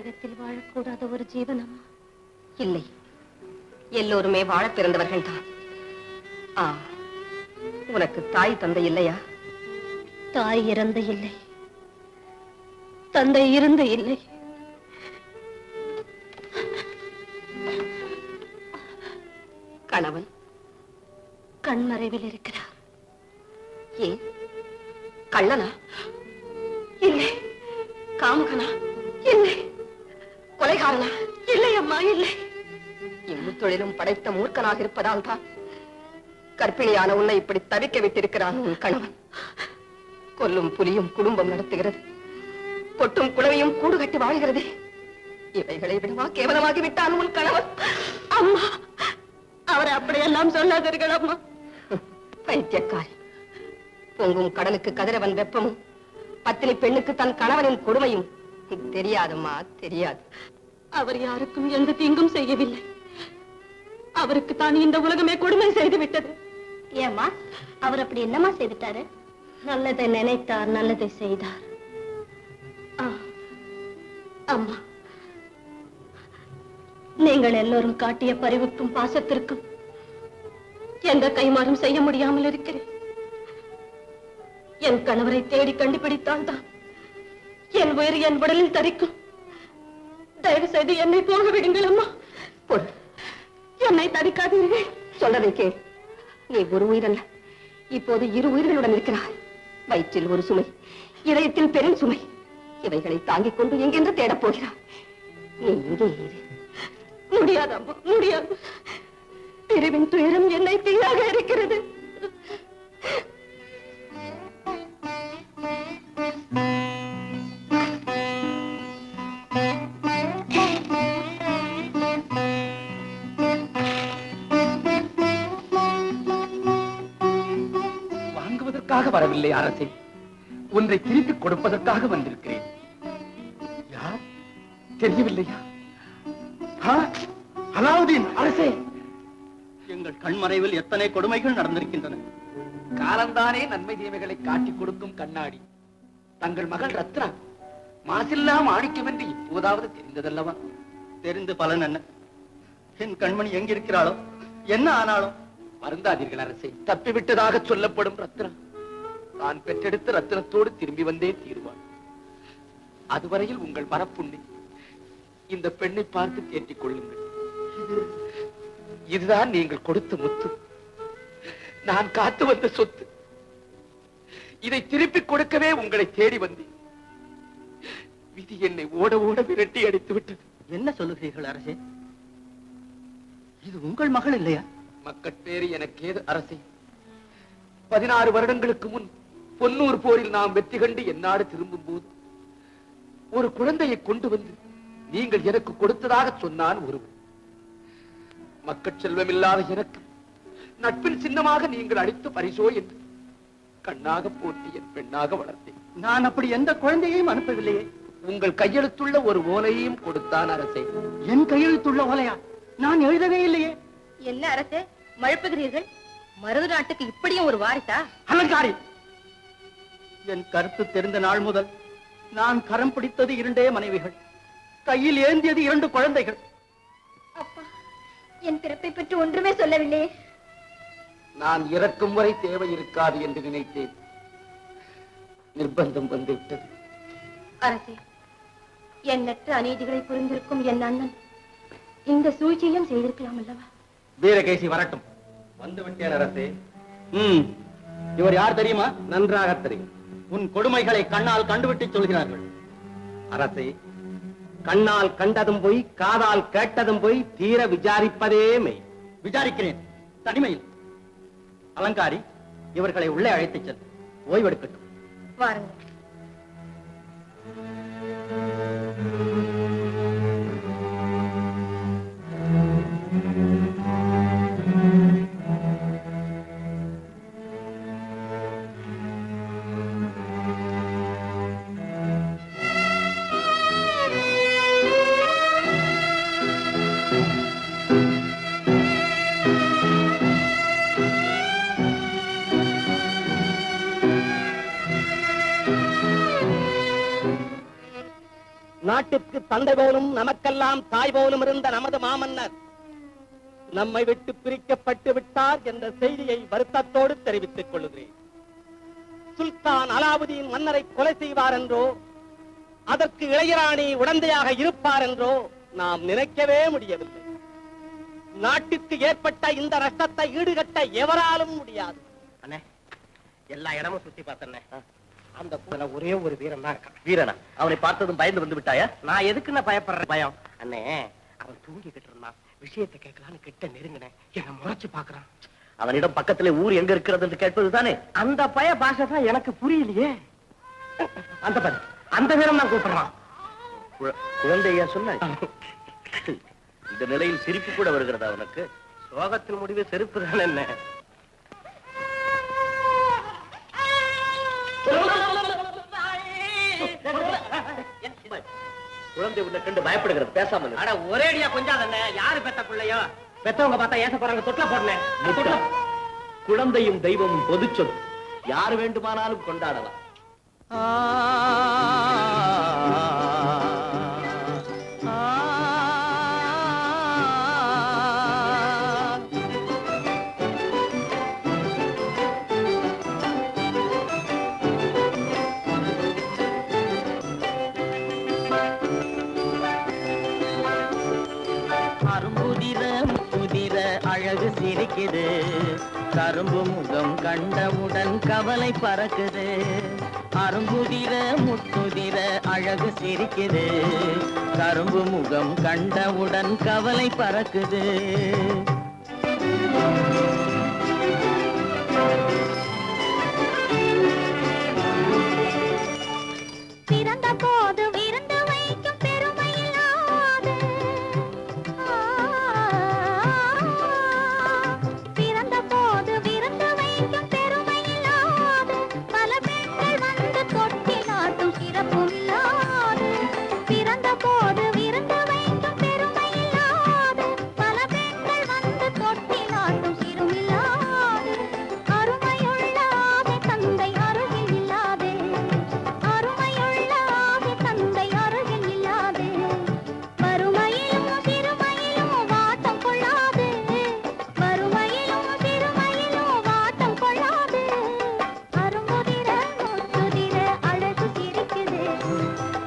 உலகத்தில் வாழக்கூடாத ஒரு ஜீவன் அம்மா. இல்லை, எல்லோருமே வாழ பிறந்தவர்கள் தான். உனக்கு தாய் தந்தை இல்லையா? தாய் இறந்து இல்லை, தந்தை இருந்து இல்லை. கணவன் கண்மறைவில் இருக்கிறார். ஏன்? கள்ளனா? இல்லை. காமுகனா? இல்லை. கொலைகாரனா? இல்லை அம்மா, இல்லை. இம்முத்தொழிலும் படைத்த மூர்க்கனாக இருப்பதால் தான் கற்பிணியான உன்னை இப்படி தவிக்க விட்டிருக்கிறான் உன் கணவன். கொல்லும் புலியும் குடும்பம் நடத்துகிறது, கொட்டும் குளவையும் கூடு கட்டி வாழ்கிறது. இவைகளை விடவா கேவலமாகி விட்டான் உன் கணவன்? அம்மா, அவரை அப்படியெல்லாம் சொல்லாதீர்கள் அம்மா. பைத்தியக்காரி. பொங்கும் கடலுக்கு கதிரவன் வெப்பமும் பத்தினி பெண்ணுக்கு தன் கணவனின் கொடுமையும் தெரியாதம்மா, தெரியாது. அவர் யாருக்கும் எந்த தீங்கும் செய்யவில்லை. அவருக்கு தான் இந்த உலகமே கொடுமை செய்து விட்டது. ஏமா, அவர் அப்படி என்னமா செய்துட்டாரு? நல்லதை நினைத்தார், நல்லதை செய்தார். அம்மா, நீங்கள் எல்லோரும் காட்டிய பரிவுக்கும் பாசத்திற்கும் எந்த கைமாறும் செய்ய முடியாமல் இருக்கிறேன். என் கணவரை தேடி கண்டுபிடித்தால் தான் என் உயிர் என் உடலில் தரிக்கும். தயவு செய்து என்னை போக விடுங்கள் அம்மா. என்னை தடுக்காதீர்கள். சொல்றதை கேள். நீ ஒரு உயிரல்ல, இப்போது இரு உயிர்களுடன் இருக்கிறாய். வயிற்றில் ஒரு சுமை, இதயத்தில் பெரும் சுமை. இவைகளை தாங்கிக் கொண்டு எங்கென்று தேடப் போகிறாய்? நீ இங்கே இரு. முடியாது அம்மா, முடியாது. பிரிவின் துயரம் என்னை தீயாக இருக்கிறது. வாங்குவதற்காக வரவில்லை அரசே, ஒன்றை திருப்பிக் கொடுப்பதற்காக வந்திருக்கிறேன். யார் தெரியவில்லையா? அலாவுதீன் அரசே, எங்கள் கண்மறைவில் எத்தனை கொடுமைகள் நடந்திருக்கின்றன. காலந்தானே நன்மை தீமைகளை காட்டிக் கொடுக்கும் கண்ணாடி. தங்கள் மகள் ரத்னா மாசில்லா மாணிக்கம் என்று இப்போதாவது தெரிந்ததல்லவா? தெரிந்து பலன் என்ன? என் கண்மணி எங்கிருக்கிறாளோ, என்ன ஆனாலோ? வருந்தாதீர்கள் அரசே, தப்பிவிட்டதாக சொல்லப்படும் ரத்னா தான் பெற்றெடுத்த ரத்தினத்தோடு திரும்பி வந்தே தீருவாள். அதுவரையில் உங்கள் மனப்புண்ணை இந்த பெண்ணை பார்த்து தேற்றிக் கொள்ளுங்கள். இதுதான் நீங்கள் கொடுத்த முத்து, நான் காத்து வந்த சொத்து. இதை திருப்பிக் கொடுக்கவே உங்களை தேடி வந்தேன். விதி என்னை ஓட ஓட விரட்டி அடித்து விட்டது. என்ன சொல்லுகிறீர்கள் அரசே? இது உங்கள் மகள் இல்லையா? மக்கட்பேறு எனக்கு ஏது அரசே? 16 வருடங்களுக்கு முன் பொன்னூர் போரில் நாம் வெற்றி கண்டு என்னாடு திரும்பும் போது ஒரு குழந்தையை கொண்டு வந்து நீங்கள் எனக்கு கொடுத்ததாக சொன்னான் ஒருவன். மக்கட் செல்வம் இல்லாத எனக்கு நட்பின் சின்னமாக நீங்கள் அளித்த பரிசோ என்று கண்ணாக போட்டி என் பெண்ணாக வளர்த்தேன். நான் அப்படி எந்த குழந்தையையும் அனுப்பவில்லையே. உங்கள் கையெழுத்துள்ள ஒரு ஓலையையும் கொடுத்தான் அரசே. என் கையெழுத்துள்ள ஓலையா? நான் எழுதவே இல்லையே. என்ன அரசே மழுப்புகிறீர்கள்? மருது நாட்டுக்கு இப்படியும் ஒரு வாரிசா? அலங்காரி, என் கருத்து தெரிந்த நாள் முதல் நான் கரம் பிடித்தது 2 மனைவிகள், கையில் ஏந்தியது 2 குழந்தைகள். அப்பா, என் பிறப்பை பற்றி ஒன்றுமே சொல்லவில்லை. நான் இறக்கும் வரை தேவை இருக்காது என்று நினைத்தேன். நிர்பந்தம் வந்துவிட்டது. அரசே, எண்ணற்ற அநீதிகளை புரிந்திருக்கும் என் அண்ணன் இந்த சூழ்ச்சியும் செய்திருக்கலாம் அல்லவா? வீரகேசி வரட்டும். வந்து விட்டேன் அரசே. இவர் யார் தெரியுமா? நன்றாக தெரியும். உன் கொடுமைகளை கண்ணால் கண்டுவிட்டு சொல்கிறார்கள். அரசே, கண்ணால் கண்டதும் போய், காதால் கேட்டதும் போய், தீர விசாரிப்பதே மெய். விசாரிக்கிறேன், தனிமையில். அலங்காரி, இவர்களை உள்ளே அழைத்துச் செல், ஓய்வெடுக்கட்டும். வாருங்கள். நாட்டிற்கு தந்தை போலும் நமக்கெல்லாம் தாய் போலும் இருந்த நமது மாமன்னர் நம்மை விட்டு பிரிக்கப்பட்டு விட்டார் என்ற செய்தியை வருத்தத்தோடு தெரிவித்துக் கொள்கிறேன். சுல்தான் அலாவுதீன் மன்னரை கொலை செய்வார் என்றோ அதற்கு இளையராணி உடந்தையாக இருப்பார் என்றோ நாம் நினைக்கவே முடியவில்லை. நாட்டிற்கு ஏற்பட்ட இந்த நஷ்டத்தை ஈடுகட்ட எவராலும் முடியாது. அண்ணே, எல்லா இடமும் சுத்தி பார்த்தேன். அந்த ஒரே ஒரு வீரன் தான் இருக்கான். வீரனா? அவனை பார்த்ததும் பயந்து வந்து விட்டாயா? நான் எதுக்குன்னு பயப்படுறேன்? பயம் அண்ணே, அவன் தூங்கிக்கிட்டு இருந்தான். விஷயத்தை கேட்கலான்னு கிட்ட நெருங்கினேன். என்ன முறைச்சு பாக்குறான். அவனிடம் பக்கத்துல ஊர் எங்க இருக்கிறது என்று கேட்பது தானே? அந்த பய பாஷை தான் எனக்கு புரியலையே. அந்த வீரம் தான் கூப்பிடுறான். குழந்தையா சொன்ன இந்த நிலையில் சிரிப்பு கூட வருகிறதா அவனுக்கு? சோகத்தின் முடிவு செருப்பு தான். என்ன குழந்தை உன்னை கண்டு பயப்படுகிறது, பேசாமல். அட ஒரேடியா கொஞ்சம் யாரு பெத்த பிள்ளையோ? பெத்தவங்க பார்த்தா ஏச போறாங்க. தொட்டில போடுறேன். குழந்தையும் தெய்வமும் பொது சொல், யார் வேண்டுமானாலும் கொண்டாடலாம். அழகு சிரிக்குது, கரும்பு முகம் கண்டவுடன் கவலை பறக்குது. அரும்புதிர முத்துதிர அழகு சிரிக்குது, கரும்பு முகம் கண்டவுடன் கவலை பறக்குது. பிறந்த போது விருந்து வைக்கும் பெருமையில்லாது, பிறந்த போது விருந்து வைக்கும் பெருமையில்லாது, பல பெண்கள் வந்து தொட்டி நாட்டும் சிறப்பும் இல்லாது. பிறந்த போது விருந்து வைக்கும் பெருமையில்லாது, பல பெண்கள் வந்து தொட்டி நாட்டும் சிறுமில்லாது. அருமையுள்ள ஆவி தந்தை அருகில் இல்லாதே, அருமையுள்ள ஆவி தந்தை அருகில் இல்லாதே. வறுமையிலும் சிறுமையிலும் வாட்டம் கொள்ளாது, வறுமையிலும் சிறுமையிலும் வாட்டம் கொள்ளாது. அரும்புதிர முத்துதிர அழகு சிரிக்குது,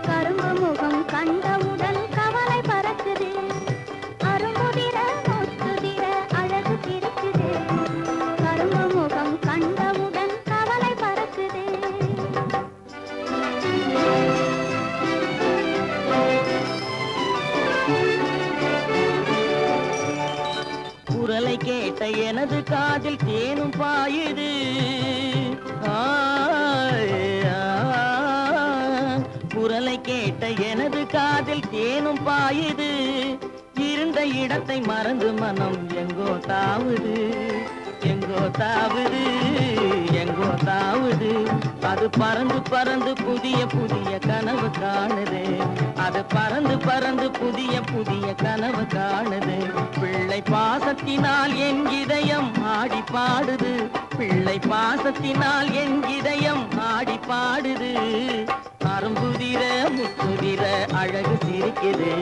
கரும்பு முகம் கண்டவுடன் கவலை பறக்குது. அரும்புதிர முத்துதிர அழகு சிரிக்குது, கரும்பு முகம் கண்டவுடன் கவலை பறக்குது. குரலை கேட்ட எனது காதில் தேனும் பாயுது. குரலை கேட்ட எனது காதில் தேனும் பாயுது. இருந்த இடத்தை மறந்து மனம் எங்கோ தாவுது, எங்கோ தாவுது, எங்கோ தாவுது. அது பறந்து பறந்து புதிய புதிய கனவு காணுது, அது பறந்து பறந்து புதிய புதிய கனவு காணுது. பிள்ளை பாசத்தினால் என் இதயம் ஆடி பாடுது, பிள்ளை பாசத்தினால் என் இதயம் ஆடி பாடுது. அரும்புதிர முத்துதிர அழகு சிரிக்குது,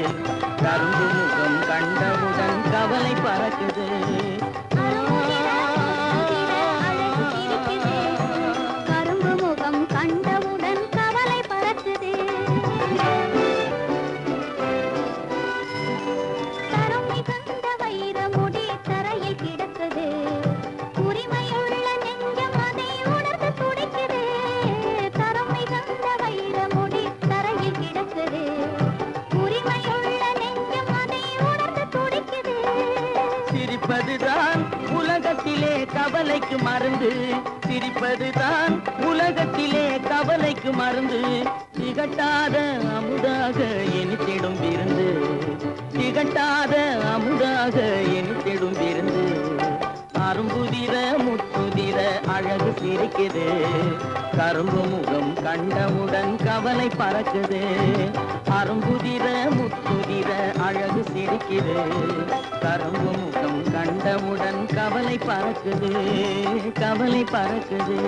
கரும்பு முகம் கண்டவுடன் கவலை பறக்குது. கரும்பு முகம் கண்டவுடன் கவலை பறக்குது. தரம் மிகுந்த வைர முடி தரையில் கிடக்குது, உரிமையுள்ள நெஞ்சம் அதை உணர்ந்து துடிக்குது. தரம் மிகுந்த வைர முடி தரையில் கிடக்குது, உரிமையுள்ள நெஞ்சம் அதை உணர்ந்து துடிக்குது. சிரிப்பதுதான் உலகத்திலே கவலைக்கு மருந்து, சிரிப்பதுதான் உலகத்திலே கவலைக்கு மருந்து. திகட்டாத அமுதாக இனித்திடும் விருந்து, திகட்டாத அமுதாக இனித்திடும் விருந்து. அரும்புதிர முத்துதிர அழகு சிரிக்குது, கரும்பு முகம் கண்டவுடன் கவலை பறக்குது. அரும்புதிர முத்துதிர அழகு சிரிக்குது, கரும்பு முகம் கண்டவுடன் கவலை பறக்குது, கவலை பறக்குது.